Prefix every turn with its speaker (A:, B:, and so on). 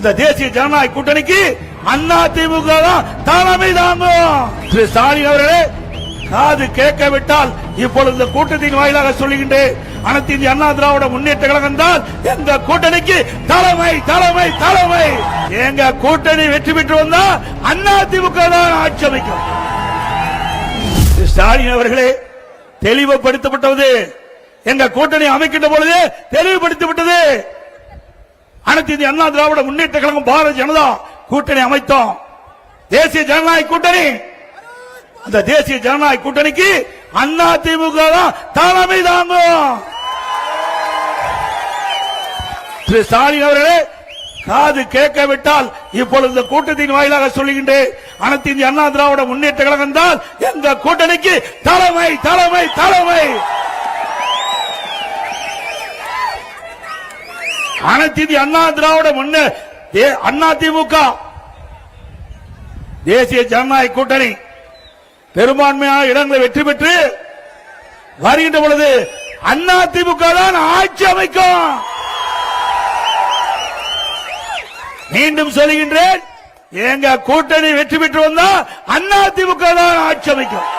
A: அந்த தேசிய ஜனநாயக கூட்டணிக்கு அதிமுக தான் தலைமை தாங்கும். திரு ஸ்டாலின் அவர்களே, காது கேட்கவிட்டால் இப்பொழுது இந்த கூட்டத்தின் வாயிலாக சொல்லுகின்றேன், அனைத்து இந்திய அண்ணா திராவிட முன்னேற்ற கழகம் தான் எங்க கூட்டணிக்கு தலைமை தலைமை தலைமை. எங்க கூட்டணி வெற்றி பெற்று வந்தா அதிமுக தான் ஆட்சி அமைக்கும். ஸ்டாலின் அவர்களே, தெளிவுபடுத்தப்பட்டது. எங்க கூட்டணி அமைக்கின்ற பொழுது தெளிவுபடுத்தப்பட்டது. அனைத்து இந்திய அண்ணா திராவிட முன்னேற்ற கழகம் பாரதிய ஜனதா கூட்டணி அமைத்தோம். தேசிய ஜனநாயக கூட்டணி, அந்த தேசிய ஜனநாயக கூட்டணிக்கு அதிமுக தான் தலைமை தாங்கும். திரு ஸ்டாலின் அவர்களே, காது கேட்கவிட்டால் இப்பொழுது இந்த கூட்டத்தின் வாயிலாக சொல்லுகின்றேன், அனைத்து இந்திய அண்ணா திராவிட முன்னேற்ற கழகம் தான் எங்க கூட்டணிக்கு தலைமை தலைமை தலைமை. அனைத்து இந்திய அண்ணா திராவிட அதிமுக தேசிய ஜனநாயக கூட்டணி பெரும்பான்மையான இடங்களை வெற்றி பெற்று வருகின்ற பொழுது அதிமுக தான் ஆட்சி அமைக்கும். மீண்டும் சொல்லுகின்றேன், எங்க கூட்டணி வெற்றி பெற்று வந்தா அதிமுக தான் ஆட்சி அமைக்கும்.